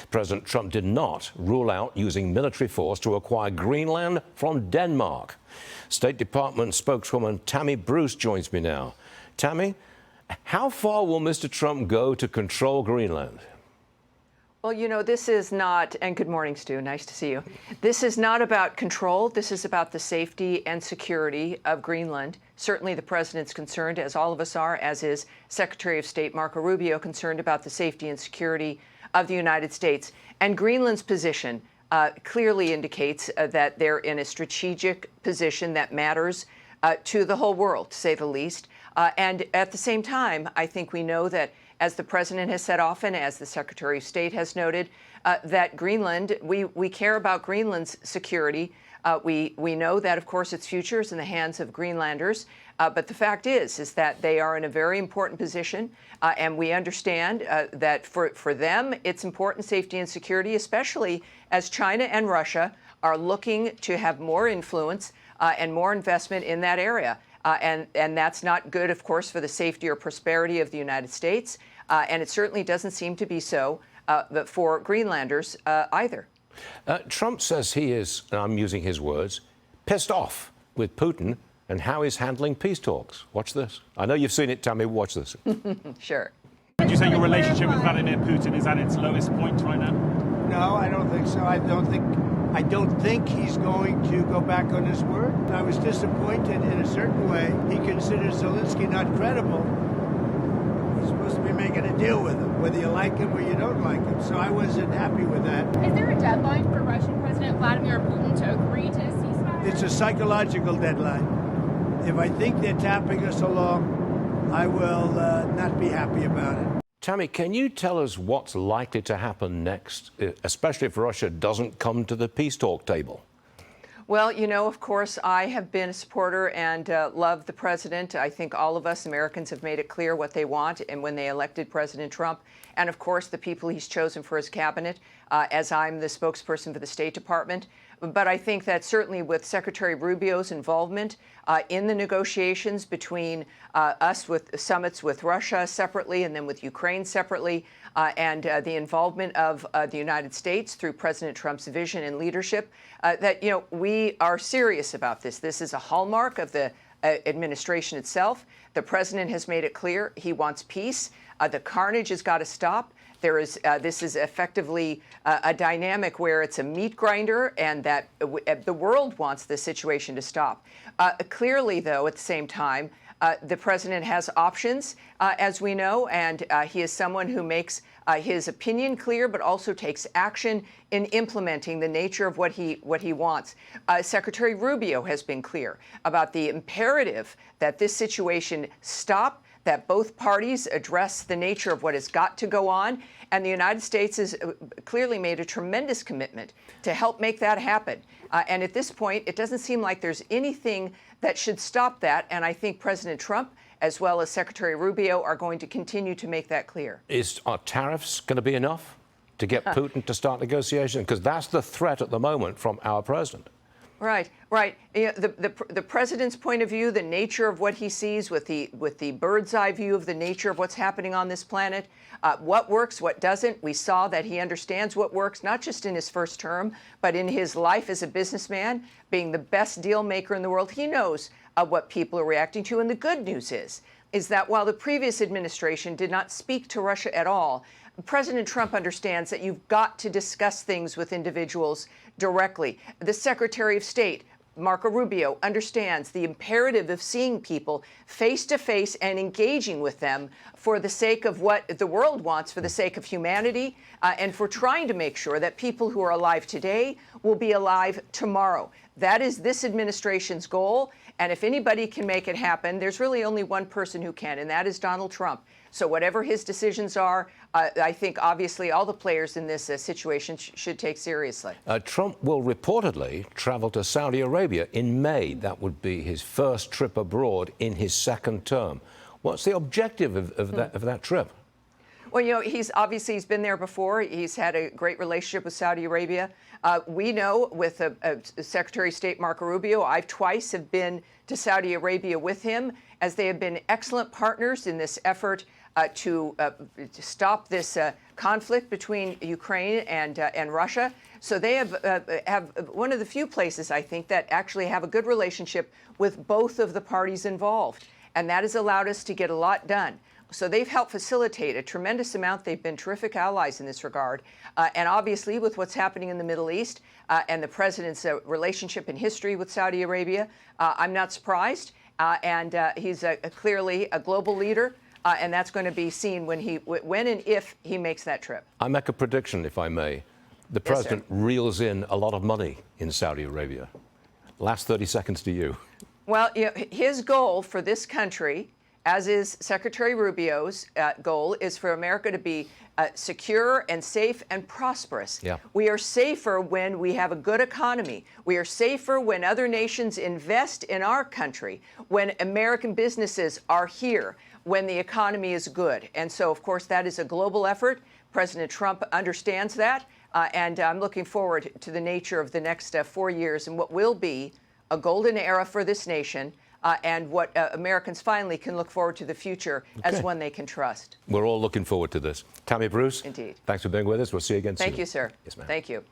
President Trump did not rule out using military force to acquire Greenland from Denmark. State Department spokeswoman Tammy Bruce joins me now. Tammy, how far will Mr. Trump go to control Greenland? Well, you know, this is not, and good morning, Stu, nice to see you. This is not about control. This is about the safety and security of Greenland. Certainly the president's concerned, as all of us are, as is Secretary of State Marco Rubio, concerned about the safety and security of the United States. And Greenland's position clearly indicates that they're in a strategic position that matters to the whole world, to say the least. And at the same time, I think we know that, as the president has said often, as the Secretary of State has noted, that Greenland, we care about Greenland's security. We know that, of course, its future is in the hands of Greenlanders. But the fact is that they are in a very important position. And we understand that for them, it's important safety and security, especially as China and Russia are looking to have more influence and more investment in that area. And that's not good, of course, for the safety or prosperity of the United States. And it certainly doesn't seem to be so for Greenlanders either. Trump says he is, and I'm using his words, pissed off with Putin and how he's handling peace talks. Watch this. I know you've seen it, Tammy. Watch this. Sure. Would you say your relationship with Vladimir Putin is at its lowest point right now? No, I don't think so. I don't think he's going to go back on his word. I was disappointed in a certain way. He considers Zelensky not credible. He's supposed to be making a deal with him, whether you like him or you don't like him. So I wasn't happy with that. Is there a deadline for Russian President Vladimir Putin to agree to a ceasefire? It's a psychological deadline. If I think they're tapping us along, I will not be happy about it. Tammy, can you tell us what's likely to happen next, especially if Russia doesn't come to the peace talk table? Well, you know, of course, I have been a supporter and love the president. I think all of us Americans have made it clear what they want and when they elected President Trump. And, of course, the people he's chosen for his cabinet, as I'm the spokesperson for the State Department. But I think that certainly with Secretary Rubio's involvement in the negotiations between us with summits with Russia separately and then with Ukraine separately, and the involvement of the United States through President Trump's vision and leadership, that, you know, we are serious about this. This is a hallmark of the administration itself. The president has made it clear he wants peace. The carnage has got to stop. This is effectively a dynamic where it's a meat grinder, and that the world wants this situation to stop. Clearly, though, at the same time, the president has options, as we know, and he is someone who makes his opinion clear, but also takes action in implementing the nature of what he wants. Secretary Rubio has been clear about the imperative that this situation stop, that both parties address the nature of what has got to go on. And the United States has clearly made a tremendous commitment to help make that happen. And at this point, it doesn't seem like there's anything that should stop that. And I think President Trump, as well as Secretary Rubio, are going to continue to make that clear. Are tariffs going to be enough to get Putin to start negotiations? Because that's the threat at the moment from our president. Right, right. You know, the president's point of view, the nature of what he sees with the bird's eye view of the nature of what's happening on this planet, what works, what doesn't. We saw that he understands what works, not just in his first term, but in his life as a businessman, being the best deal maker in the world. He knows what people are reacting to. And the good news is that while the previous administration did not speak to Russia at all, President Trump understands that you've got to discuss things with individuals directly. The Secretary of State, Marco Rubio, understands the imperative of seeing people face to face and engaging with them for the sake of what the world wants, for the sake of humanity, and for trying to make sure that people who are alive today will be alive tomorrow. That is this administration's goal. And if anybody can make it happen, there's really only one person who can, and that is Donald Trump. So whatever his decisions are, I think obviously all the players in this situation should take seriously. Trump will reportedly travel to Saudi Arabia in May. That would be his first trip abroad in his second term. What's the objective of that trip? Well, you know, he's been there before. He's had a great relationship with Saudi Arabia. We know with Secretary of State Marco Rubio, I've twice have been to Saudi Arabia with him, as they have been excellent partners in this effort to stop this conflict between Ukraine and Russia. So they have one of the few places, I think, that actually have a good relationship with both of the parties involved. And that has allowed us to get a lot done. So they've helped facilitate a tremendous amount. They've been terrific allies in this regard. And obviously, with what's happening in the Middle East and the president's relationship and history with Saudi Arabia, I'm not surprised. And he's clearly a global leader. And that's going to be seen when and if he makes that trip. I make a prediction, if I may. The president reels in a lot of money in Saudi Arabia. Last 30 seconds to you. Well, his goal for this country, as is Secretary Rubio's goal, is for America to be secure and safe and prosperous. Yeah. We are safer when we have a good economy. We are safer when other nations invest in our country, when American businesses are here, when the economy is good. And so, of course, that is a global effort. President Trump understands that. And I'm looking forward to the nature of the next 4 years and what will be a golden era for this nation. And what Americans finally can look forward to the future as one they can trust. We're all looking forward to this. Tammy Bruce. Indeed. Thanks for being with us. We'll see you again soon. Thank you, sir. Yes, ma'am. Thank you.